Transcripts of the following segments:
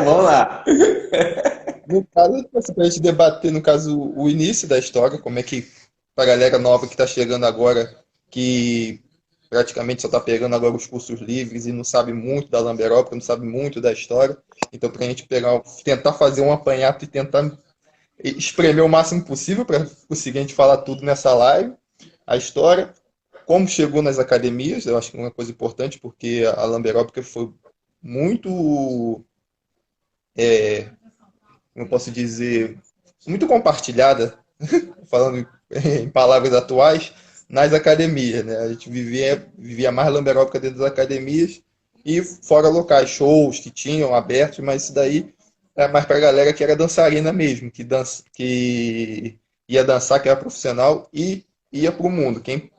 Vamos lá. No caso, tipo assim, pra gente debater, no caso, o início da história, como é que, pra galera nova que tá chegando agora, que praticamente só tá pegando agora os cursos livres e não sabe muito da Lamberópolis, não sabe muito da história. Então, pra gente pegar, tentar fazer um apanhado e tentar espremer o máximo possível para conseguir a gente falar tudo nessa live, a história, como chegou nas academias, eu acho que é uma coisa importante, porque a Lamberóbica foi muito, como eu posso dizer, muito compartilhada, falando em palavras atuais, nas academias, né? A gente vivia mais Lamberóbica dentro das academias e fora locais, shows que tinham abertos, mas isso daí é mais para a galera que era dançarina mesmo, que ia dançar, que era profissional e ia para o mundo. Quem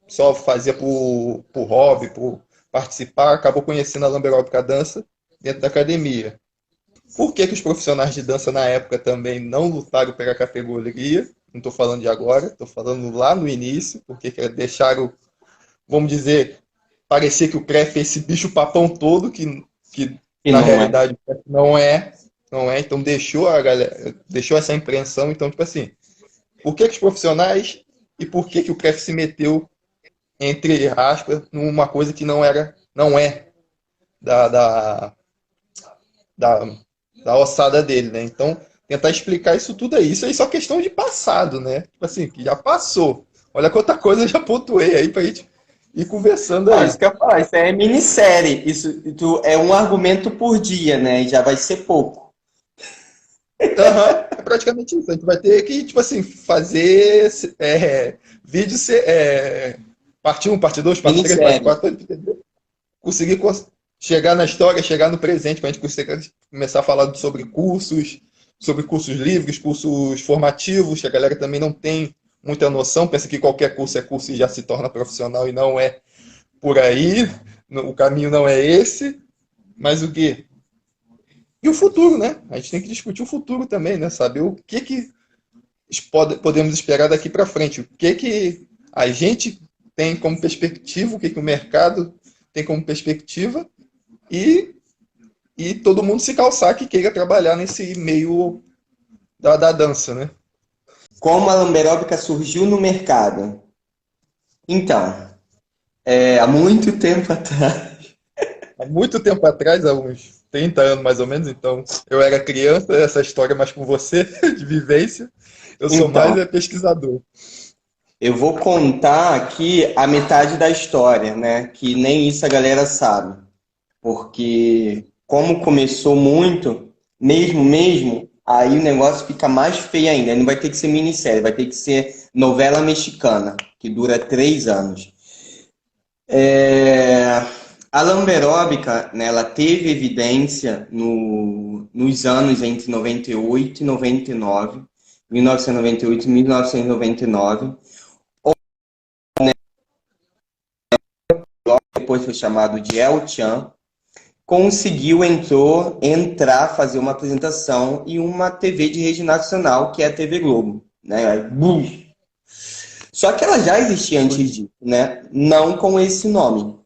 só fazia por hobby, por participar, acabou conhecendo a Lamberóbica dança dentro da academia. Por que, que os profissionais de dança na época também não lutaram pela categoria? Não estou falando de agora, estou falando lá no início, porque deixaram, vamos dizer, parecer que o CREF é esse bicho papão todo, que E na não é. realidade o CREF não é, então deixou a galera, deixou essa impressão, então, tipo assim, por que, que os profissionais e por que, que o CREF se meteu, entre aspas, numa coisa que não é da, da, da, da ossada dele, né? Então, tentar explicar isso tudo aí. Isso aí é só questão de passado, né? Tipo assim, que já passou. Olha quanta coisa eu já pontuei aí pra gente ir conversando Ah, aí. isso que eu ia falar, isso é minissérie. Isso é um argumento por dia, né? E já vai ser pouco. Aham, é praticamente isso. A gente vai ter que, tipo assim, fazer vídeo parte um, parte 2, parte 3, parte Minissérie. 4, entendeu? Conseguir chegar na história, chegar no presente, para a gente conseguir começar a falar sobre cursos livres, cursos formativos, que a galera também não tem muita noção, pensa que qualquer curso é curso e já se torna profissional e não é por aí, o caminho não é esse, mas o quê? E o futuro, né? A gente tem que discutir o futuro também, né? Saber o que podemos esperar daqui para frente, o que a gente tem como perspectiva, o que o mercado tem como perspectiva e, e todo mundo se calçar que queira trabalhar nesse meio da dança, né? Como a lamberóbica surgiu no mercado? Então, há muito tempo atrás. Há muito tempo atrás, há uns 30 anos mais ou menos, então eu era criança, essa história é mais com você, de vivência, eu sou mais Então, pesquisador. eu vou contar aqui a metade da história, né? Que nem isso a galera sabe. Porque como começou muito, mesmo, aí o negócio fica mais feio ainda. Não vai ter que ser minissérie, vai ter que ser novela mexicana, que dura 3 anos. É, a lamberóbica, né, ela teve evidência nos anos entre 98 e 99, 1998 e 1999. Depois foi chamado de El Chan, conseguiu entrar, fazer uma apresentação em uma TV de rede nacional, que é a TV Globo, né? Aí, bum! Só que ela já existia antes disso, né? Não com esse nome.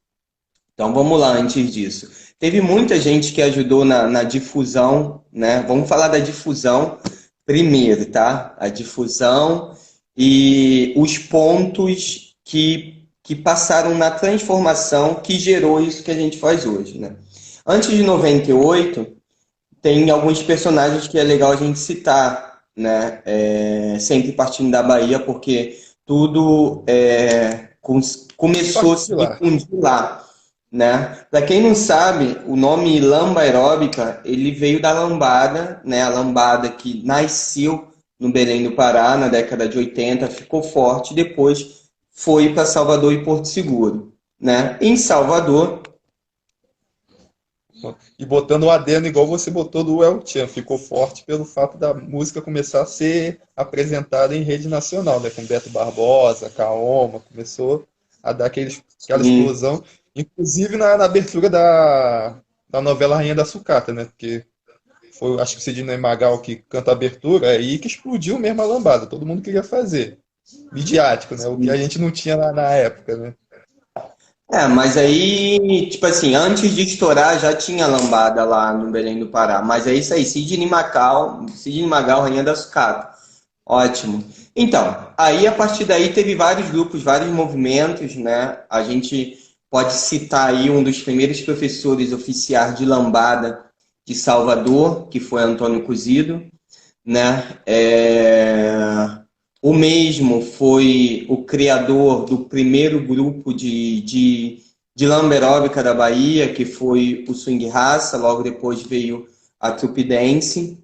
Então vamos lá, antes disso. Teve muita gente que ajudou na difusão, né? Vamos falar da difusão primeiro, tá? A difusão e os pontos que passaram na transformação que gerou isso que a gente faz hoje, né? Antes de 98, tem alguns personagens que é legal a gente citar, né? Sempre partindo da Bahia, porque tudo começou a Partir se lá. difundir lá, né? Para quem não sabe, o nome lamba aeróbica, ele veio da lambada, né? A lambada que nasceu no Belém do Pará na década de 80, ficou forte, depois foi para Salvador e Porto Seguro, né? Em Salvador, E botando o adendo igual você botou do El Chan, ficou forte pelo fato da música começar a ser apresentada em rede nacional, né? Com Beto Barbosa, Kaoma, começou a dar aquela sim, explosão, inclusive na abertura da novela Rainha da Sucata, né? Porque foi, acho que o Sidney Magal que canta a abertura, é aí que explodiu mesmo a lambada, todo mundo queria fazer. Midiático, né? O que a gente não tinha na época, né? Mas aí, tipo assim, antes de estourar já tinha lambada lá no Belém do Pará. Mas é isso aí, Sidney Magal, Rainha da Sucata. Ótimo. Então, aí a partir daí teve vários grupos, vários movimentos, né? A gente pode citar aí um dos primeiros professores oficiais de lambada de Salvador, que foi Antônio Cozido, né? O mesmo foi o criador do primeiro grupo de lamberóbica da Bahia, que foi o Swing Raça, logo depois veio a Trupe Dance,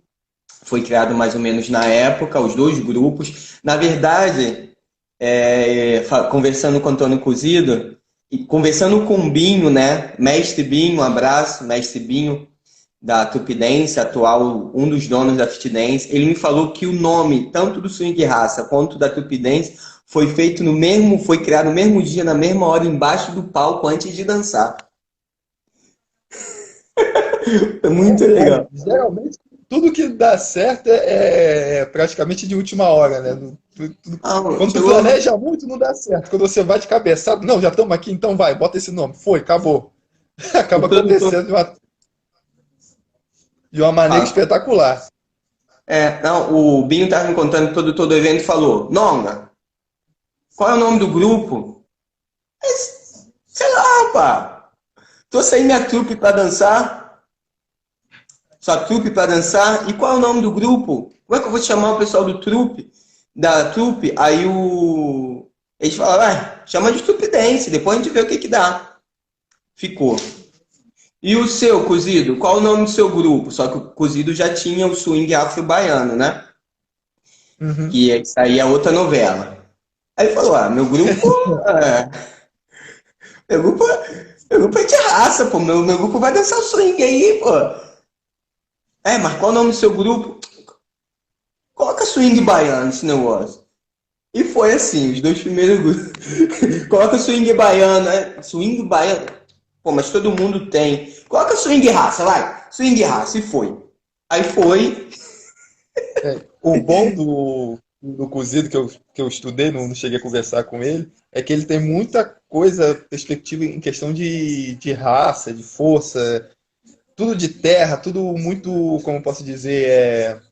foi criado mais ou menos na época, os dois grupos. Na verdade, conversando com o Antônio Cozido, e conversando com o Binho, né? Mestre Binho, um abraço, Mestre Binho, da Tupidense, atual um dos donos da Fitdance, ele me falou que o nome, tanto do Swing Raça quanto da Tupidense, foi criado no mesmo dia, na mesma hora, embaixo do palco, antes de dançar. É muito legal. Geralmente, tudo que dá certo é praticamente de última hora, né? Ah, Quando tu chegou. planeja muito, não dá certo. Quando você vai de cabeçada, não, já estamos aqui, então vai, bota esse nome. Foi, acabou. O Acaba produtor. acontecendo de uma maneira Ah, espetacular. não, o Binho estava me contando que todo o evento falou: Nonga, qual é o nome do grupo? Sei lá, pá. Tô sem minha trupe para dançar. Sua trupe para dançar. E qual é o nome do grupo? Como é que eu vou chamar o pessoal do trupe? Da trupe? Aí o. Eles falaram, chama de trupe dance, depois a gente vê o que que dá. Ficou. E o seu, Cozido? Qual o nome do seu grupo? Só que o Cozido já tinha o swing afro-baiano, né? Uhum. Que isso aí é outra novela. Aí ele falou, meu grupo. É, meu grupo, meu grupo é de raça, pô. Meu grupo vai dançar o swing aí, pô. Mas qual o nome do seu grupo? Coloca swing baiano esse negócio. E foi assim, os dois primeiros grupos. Coloca swing baiano, swing baiano. Pô, mas todo mundo tem. Coloca swing raça, vai. Swing raça, e foi. Aí foi. O bom do cozido que eu estudei, não cheguei a conversar com ele, é que ele tem muita coisa, perspectiva em questão de raça, de força, tudo de terra, tudo muito, como eu posso dizer,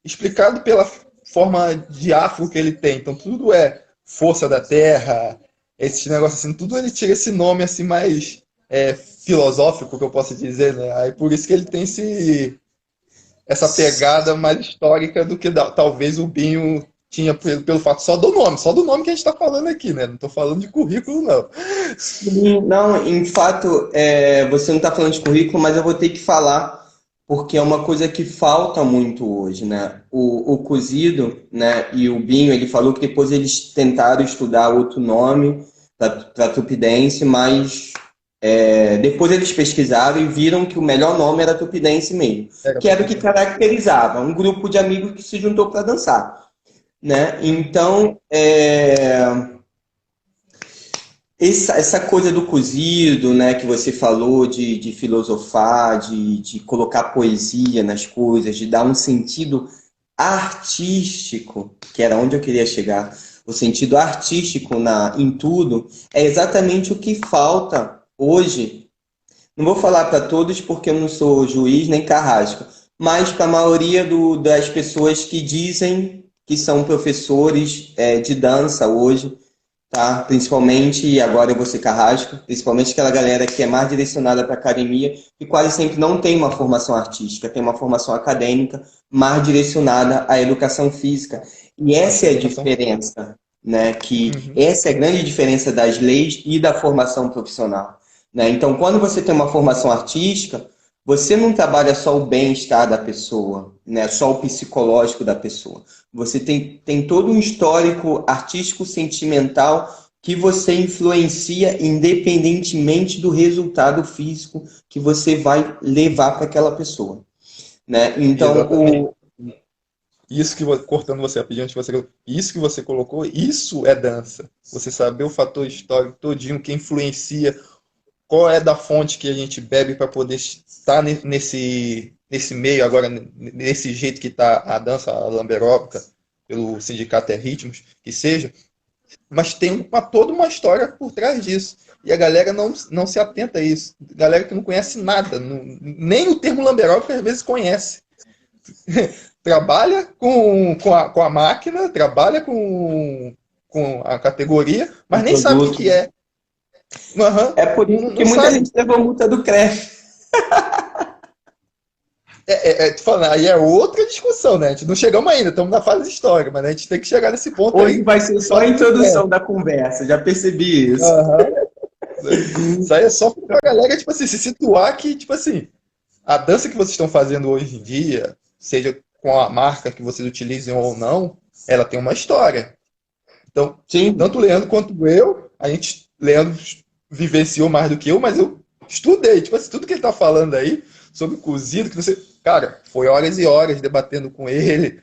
explicado pela forma de afro que ele tem. Então tudo é força da terra, esses negócios assim, tudo ele tira esse nome assim mais filosófico, que eu posso dizer, né? Aí por isso que ele tem essa pegada mais histórica do que talvez o Binho tinha pelo fato só do nome que a gente está falando aqui, né? Não estou falando de currículo, não. Não, em fato, você não está falando de currículo, mas eu vou ter que falar, porque é uma coisa que falta muito hoje, né? O Cozido, né, e o Binho, ele falou que depois eles tentaram estudar outro nome para Tupidense, mas depois eles pesquisaram e viram que o melhor nome era Tupidense mesmo, Era que era o que tudo. caracterizava um grupo de amigos que se juntou para dançar, né? Então, essa coisa do cozido, né, que você falou de filosofar, de colocar poesia nas coisas, de dar um sentido artístico, que era onde eu queria chegar, o sentido artístico em tudo, é exatamente o que falta hoje. Não vou falar para todos porque eu não sou juiz nem carrasco, mas para a maioria das pessoas que dizem que são professores de dança hoje, tá? Principalmente, e agora eu vou ser carrasco, principalmente aquela galera que é mais direcionada para academia e quase sempre não tem uma formação artística, tem uma formação acadêmica mais direcionada à educação física. E essa é a Educação. diferença, né? Que Uhum. essa é a grande diferença das leis e da formação profissional, né? Então, quando você tem uma formação artística, você não trabalha só o bem-estar da pessoa, né? Só o psicológico da pessoa. Você tem todo um histórico artístico sentimental que você influencia independentemente do resultado físico que você vai levar para aquela pessoa, né? Então, Exatamente. Isso cortando você rapidinho, isso que você colocou, isso é dança. Você saber o fator histórico todinho que influencia, qual é da fonte que a gente bebe para poder estar nesse meio agora, nesse jeito que está a dança, a lamberóbica, pelo sindicato é ritmos, que seja. mas tem toda uma história por trás disso. E a galera não se atenta a isso. Galera que não conhece nada, nem o termo lamberóbica às vezes conhece. Trabalha com a máquina, trabalha com a categoria, Um mas nem sabe o produto. que é. Uhum. É por isso Não, que não muita sabe. gente levou multa do CREF. Aí é outra discussão, né? A gente não chegamos ainda, estamos na fase de história, mas a gente tem que chegar nesse ponto Hoje aí. vai ser só Só a que introdução da conversa, já percebi isso. uhum. Isso aí é só pra galera, tipo assim, se situar que, tipo assim, a dança que vocês estão fazendo hoje em dia, seja com a marca que vocês utilizem ou não, ela tem uma história. Então, Sim. tanto o Leandro quanto eu, Leandro vivenciou mais do que eu, mas eu estudei, tipo assim, tudo que ele tá falando aí sobre cozido, que você, cara, foi horas e horas debatendo com ele.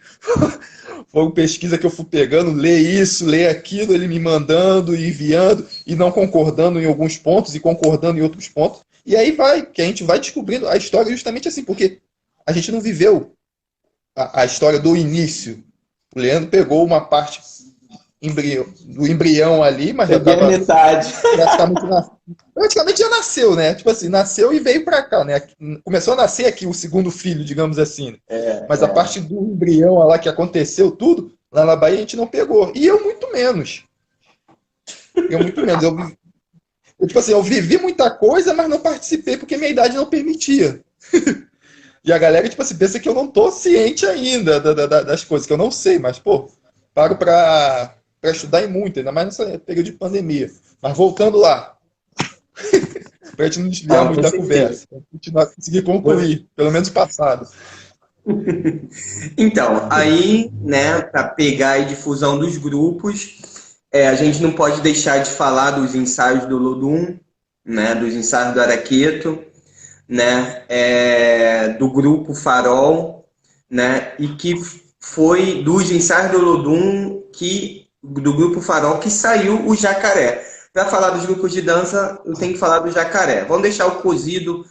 Foi uma pesquisa que eu fui pegando, ler isso, ler aquilo, ele me mandando e enviando e não concordando em alguns pontos e concordando em outros pontos. E aí vai, que a gente vai descobrindo a história justamente assim, porque a gente não viveu a história do início. O Leandro pegou uma parte do embrião ali, mas já Peguei a estava metade. praticamente, praticamente já nasceu, né? Tipo assim, nasceu e veio para cá, né? Começou a nascer aqui o segundo filho, digamos assim. Mas a parte do embrião lá que aconteceu tudo, lá na Bahia a gente não pegou. E eu muito menos. Eu muito menos. Tipo assim, eu vivi muita coisa, mas não participei porque minha idade não permitia. E a galera, tipo assim, pensa que eu não tô ciente ainda das coisas, que eu não sei, mas, pô, paro pra estudar em muito, ainda mais nessa período de pandemia. Mas voltando lá, pra gente não desviar Não, muito com da certeza. conversa, pra continuar, conseguir Você- concluir, pelo menos o passado. Então, aí, né, para pegar a difusão dos grupos, a gente não pode deixar de falar dos ensaios do Lodum, né, dos ensaios do Araqueto, né, do grupo Farol, né, e que foi dos ensaios do Lodum do grupo Farol que saiu o Jacaré. Para falar dos grupos de dança, eu tenho que falar do Jacaré. Vamos deixar o cozido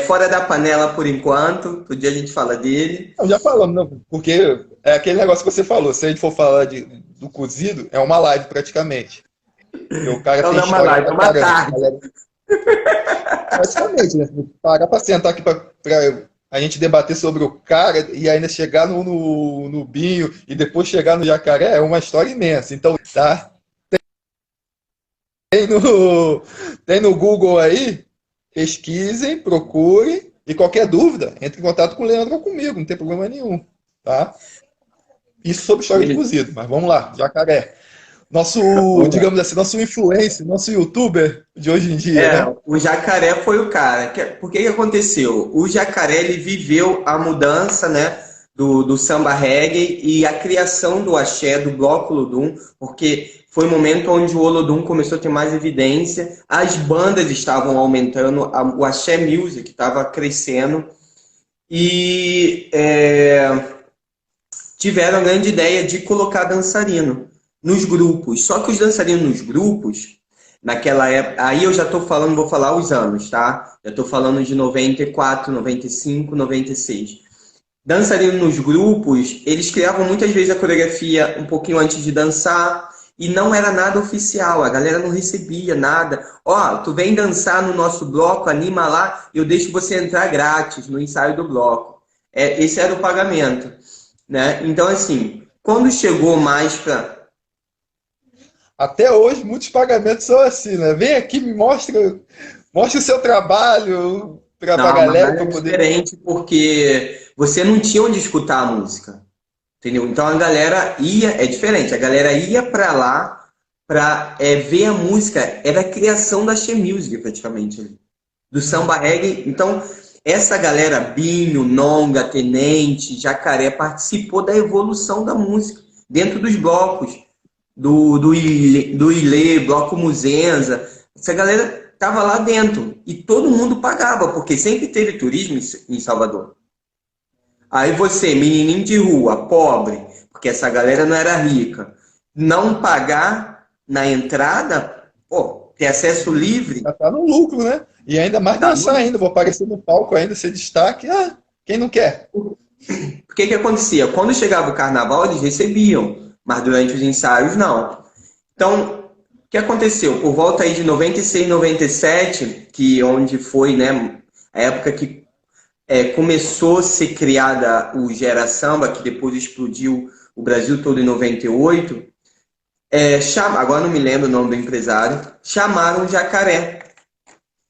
fora da panela por enquanto, outro dia a gente fala dele. Não, já falamos, não, porque é aquele negócio que você falou, se a gente for falar do cozido, é uma live praticamente. Porque o cara Então tem não é uma história live, é pra uma caramba. tarde. Praticamente, né? Parar pra sentar aqui pra a gente debater sobre o cara e ainda chegar no Binho e depois chegar no Jacaré é uma história imensa. Então, tá? Tem no, tem no Google aí, pesquisem, procurem e qualquer dúvida, entre em contato com o Leandro ou comigo, não tem problema nenhum, tá? Isso sobre história de cozido, mas vamos lá, Jacaré. Nosso, Vamos lá. digamos assim, nosso influencer, nosso youtuber de hoje em dia, né? O Jacaré foi o cara. Por que que aconteceu? O Jacaré ele viveu a mudança, né, do samba reggae e a criação do axé, do bloco Olodum, porque foi o momento onde o Olodum começou a ter mais evidência, as bandas estavam aumentando, o axé music estava crescendo e tiveram a grande ideia de colocar dançarino nos grupos. Só que os dançarinos nos grupos, naquela época, aí eu já estou falando, vou falar os anos, tá? Já estou falando de 94, 95, 96. Dançarino nos grupos, eles criavam muitas vezes a coreografia um pouquinho antes de dançar e não era nada oficial, a galera não recebia nada. Ó, tu vem dançar no nosso bloco, anima lá, eu deixo você entrar grátis no ensaio do bloco. Esse era o pagamento, né? Então, assim, quando chegou mais para. Até hoje, muitos pagamentos são assim, né? Vem aqui, mostra o seu trabalho para a Não, mas galera era para poder. diferente porque você não tinha onde escutar a música, entendeu? Então a galera ia, é diferente, a galera ia para lá para ver a música, era a criação da She Music praticamente, ali, do samba reggae. Então essa galera, Binho, Nonga, Tenente, Jacaré, participou da evolução da música dentro dos blocos. Do Ilê, Bloco Muzenza. Essa galera tava lá dentro e todo mundo pagava, porque sempre teve turismo em Salvador. Aí você, menininho de rua, pobre, porque essa galera não era rica, não pagar na entrada, pô, ter acesso livre, Já tá no lucro, né? E ainda mais tá dançar no. ainda, vou aparecer no palco ainda, ser destaque. Ah, quem não quer? O que que acontecia? Quando chegava o carnaval, eles recebiam, mas durante os ensaios, não. Então, o que aconteceu? Por volta aí de 96, 97, que onde foi, né, a época que começou a ser criada o Gera Samba, que depois explodiu o Brasil todo em 98, agora não me lembro o nome do empresário, chamaram o Jacaré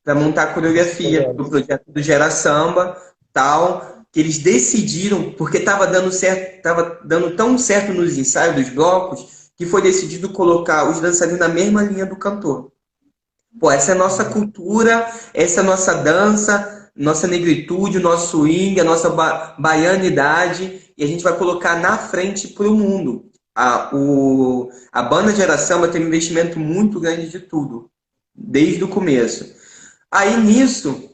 para montar a coreografia do projeto do Gera Samba, tal, que eles decidiram, porque estava dando certo, estava dando tão certo nos ensaios dos blocos, que foi decidido colocar os dançarinos na mesma linha do cantor. Pô, essa é a nossa cultura, essa é a nossa dança, nossa negritude, o nosso swing, a nossa baianidade, e a gente vai colocar na frente para o mundo. A banda Gera Samba tem um investimento muito grande de tudo, desde o começo. Aí nisso,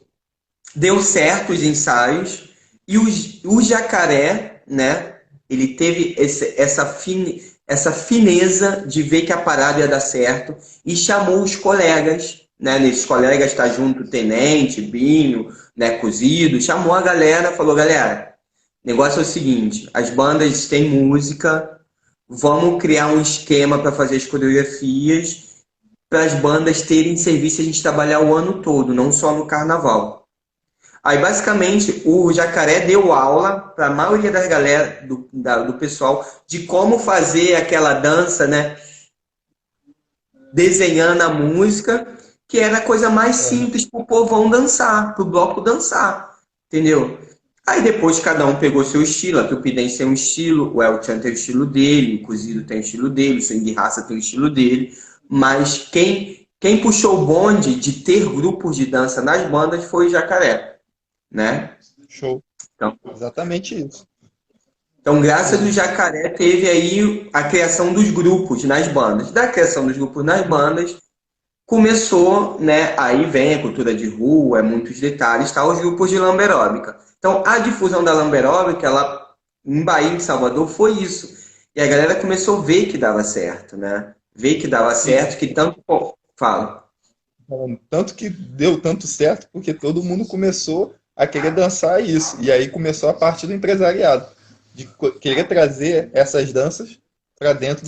deu certo os ensaios, e o Jacaré, né, ele teve essa fineza de ver que a parada ia dar certo, e chamou os colegas, né, nesses colegas tá junto Tenente, Binho, né, Cozido, chamou a galera, falou, galera, o negócio é o seguinte, as bandas têm música, vamos criar um esquema para fazer as coreografias, para as bandas terem serviço e a gente trabalhar o ano todo, não só no carnaval. Aí, basicamente, o Jacaré deu aula para a maioria das galera, do pessoal, de como fazer aquela dança, né? Desenhando a música, que era a coisa mais simples para o povão dançar, para o bloco dançar, entendeu? Aí depois cada um pegou seu estilo, a Tupidense tem um estilo, o El Chan tem o estilo dele, o Cozido tem o estilo dele, o Swing Raça tem o estilo dele, mas quem puxou o bonde de ter grupos de dança nas bandas foi o Jacaré, né? Show. Então, Exatamente isso. então, graças ao Jacaré, teve aí a criação dos grupos nas bandas. Da criação dos grupos nas bandas, começou, né? Aí vem a cultura de rua, muitos detalhes, tá? Os grupos de lamberóbica. Então, a difusão da lamberóbica, ela, em Bahia, em Salvador, foi isso. E a galera começou a ver que dava certo, né? Ver que dava certo, que tanto. Pô, fala. Tanto que deu tanto certo, porque todo mundo começou a querer dançar isso. E aí começou a parte do empresariado, de querer trazer essas danças para dentro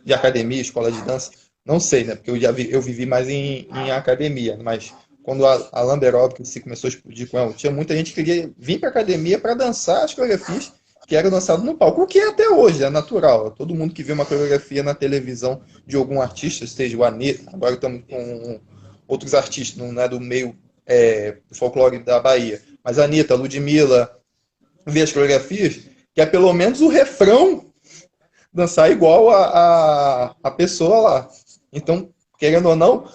de academia, escola de dança. Não sei, né? Porque eu vivi mais em academia, mas quando a Lamberóbica se começou a explodir com ela, tinha muita gente que queria vir para academia para dançar as coreografias que eram dançadas no palco, o que é até hoje, é natural. Todo mundo que vê uma coreografia na televisão de algum artista, seja o Anitta, agora estamos com outros artistas, não é do meio do folclore da Bahia, mas a Anitta, Ludmilla, vê as coreografias, que é pelo menos o refrão dançar igual a pessoa lá. Então, querendo ou não,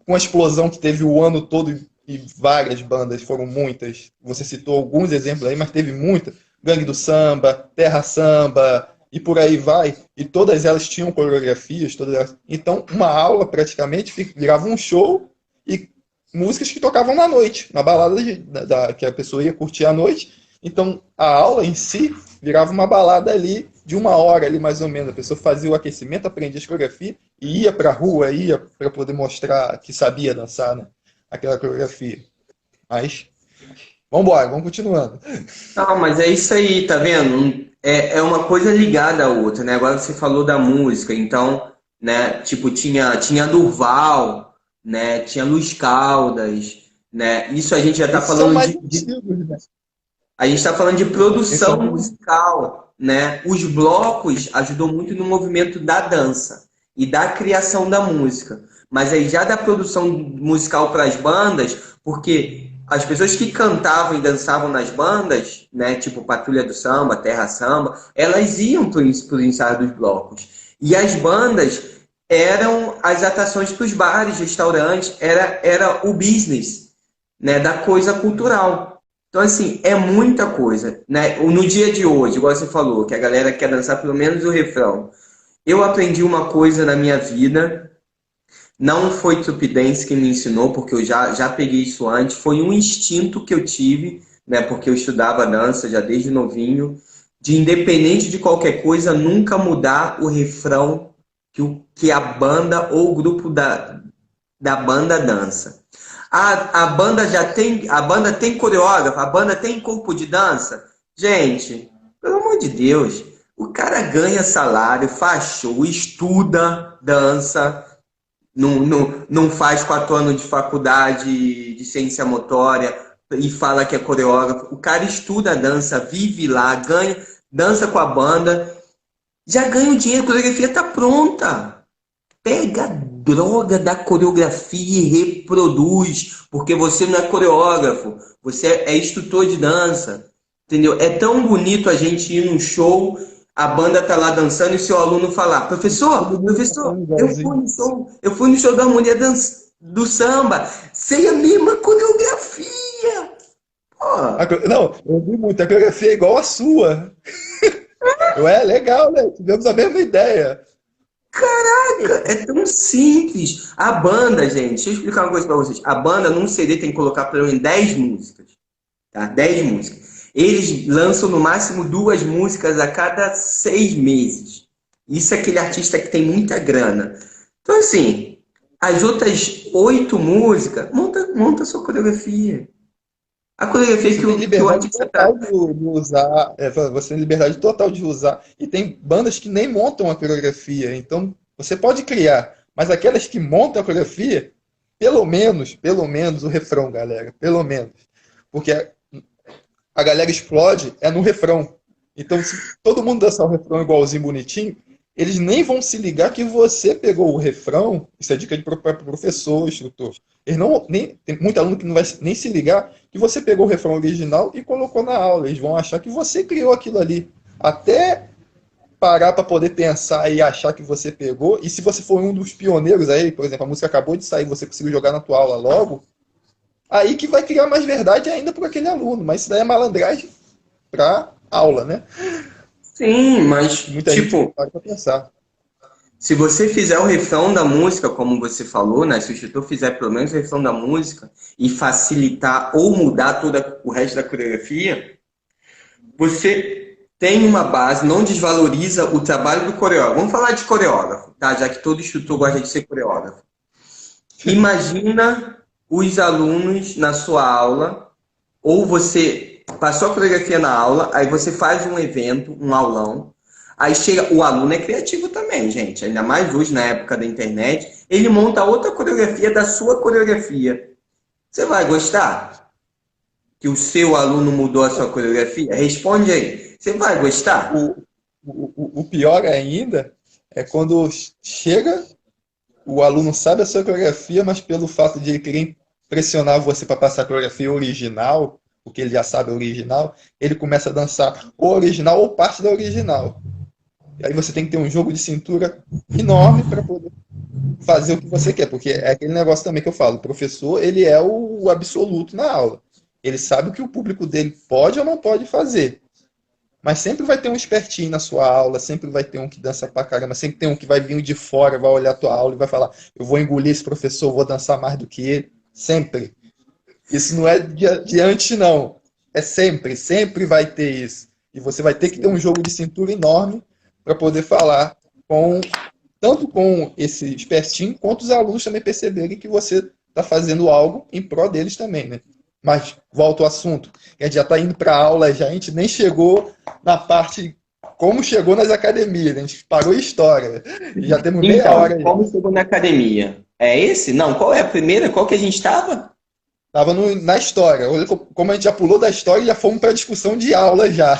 com a explosão que teve o ano todo e várias bandas, foram muitas, você citou alguns exemplos aí, mas teve muitas, Gangue do Samba, Terra Samba, e por aí vai, e todas elas tinham coreografias, então uma aula praticamente virava um show e músicas que tocavam na noite, na balada que a pessoa ia curtir à noite, então a aula em si virava uma balada ali de 1 hora ali mais ou menos, a pessoa fazia o aquecimento, aprendia a coreografia e ia pra rua, ia para poder mostrar que sabia dançar, né? Aquela coreografia. Mas, vamos embora, vamos continuando. Não, mas é isso aí, tá vendo? É uma coisa ligada à outra, né? Agora você falou da música, então, né? Tipo, tinha Durval, né? Tinha Luiz Caldas, né? Isso a gente já tá Esses são falando mais de antigos, né? a gente está falando de Esses produção são... musical, né? Os blocos ajudou muito no movimento da dança e da criação da música. Mas aí já da produção musical para as bandas, porque as pessoas que cantavam e dançavam nas bandas, né, tipo Patrulha do Samba, Terra Samba, elas iam para o ensaio dos blocos. E as bandas eram as atrações para os bares, restaurantes, era o business, né, da coisa cultural. Então, assim, é muita coisa, né? No dia de hoje, igual você falou, que a galera quer dançar pelo menos o refrão. Eu aprendi uma coisa na minha vida, não foi Tupi Dance que me ensinou, porque eu já peguei isso antes, foi um instinto que eu tive, né? Porque eu estudava dança já desde novinho, de independente de qualquer coisa, nunca mudar o refrão que a banda ou o grupo da banda dança. A banda tem coreógrafo, a banda tem corpo de dança. Gente, pelo amor de Deus, O cara ganha salário, faz show, estuda, dança, não faz 4 anos de faculdade de ciência motória e fala que é coreógrafo. O cara estuda dança, vive lá, ganha, dança com a banda, já ganha o dinheiro, a coreografia tá pronta. Pega a droga da coreografia e reproduz, porque você não é coreógrafo, você é instrutor de dança, entendeu? É tão bonito a gente ir num show, a banda tá lá dançando e seu aluno falar, Todo professor, mundo professor, cantando igualzinho. eu fui no show da mulher do samba, sem a mesma coreografia. Pô, Não, eu vi muito, a coreografia é igual a sua. Legal, né? Tivemos a mesma ideia. é tão simples. A banda, gente, deixa eu explicar uma coisa pra vocês. A banda, num CD, tem que colocar pelo menos 10 músicas. Tá? 10 músicas. Eles lançam no máximo 2 músicas a cada 6 meses. Isso é aquele artista que tem muita grana. Então, assim, as outras 8 músicas, monta sua coreografia. A coreografia Você tem que o liberdade artista tá. total de usar, você tem liberdade total de usar. E tem bandas que nem montam a coreografia, então você pode criar, mas aquelas que montam a coreografia, pelo menos o refrão, galera, pelo menos. Porque a galera explode é no refrão. Então, se todo mundo dançar o refrão igualzinho, bonitinho, eles nem vão se ligar que você pegou o refrão. Isso é dica de próprio professor, instrutor. Eles não, nem, tem muito aluno que não vai nem se ligar que você pegou o refrão original e colocou na aula. Eles vão achar que você criou aquilo ali. Até parar para poder pensar e achar que você pegou. E se você for um dos pioneiros aí, por exemplo, a música acabou de sair, você conseguiu jogar na tua aula logo, aí que vai criar mais verdade ainda para aquele aluno. Mas isso daí é malandragem para aula, né? Sim, mas, Muita gente não tipo, para para pensar. se você fizer o refrão da música, como você falou, né? Se o instrutor fizer pelo menos o refrão da música e facilitar ou mudar todo o resto da coreografia, você tem uma base, não desvaloriza o trabalho do coreógrafo. Vamos falar de coreógrafo, tá? Já que todo instrutor gosta de ser coreógrafo. Imagina os alunos na sua aula, ou você passou a coreografia na aula, aí você faz um evento, um aulão, aí chega, o aluno é criativo também, gente, ainda mais hoje na época da internet, ele monta outra coreografia da sua coreografia. Você vai gostar? Que o seu aluno mudou a sua coreografia? Responde aí. Você vai gostar? O, o pior ainda é quando chega, o aluno sabe a sua coreografia, mas pelo fato de ele querer pressionar você para passar a coreografia original, porque ele já sabe a original, ele começa a dançar o original ou parte da original. E aí você tem que ter um jogo de cintura enorme para poder fazer o que você quer, porque é aquele negócio também que eu falo, o professor, ele é o absoluto na aula. Ele sabe o que o público dele pode ou não pode fazer. Mas sempre vai ter um espertinho na sua aula, sempre vai ter um que dança pra caramba, sempre tem um que vai vir de fora, vai olhar a tua aula e vai falar: eu vou engolir esse professor, vou dançar mais do que ele. Sempre. Isso não é de antes, não. É sempre, sempre vai ter isso. E você vai ter que ter um jogo de cintura enorme para poder falar com tanto com esse espertinho, quanto os alunos também perceberem que você está fazendo algo em prol deles também, né? Mas volta ao assunto. A gente já está indo para a aula, já a gente nem chegou na parte como chegou nas academias, né? A gente parou em história. Já temos meia Então, hora já. como chegou na academia? É esse? Não, qual é a primeira? Qual que a gente estava? Tava na história. Olha como a gente já pulou da história e já fomos para a discussão de aula já.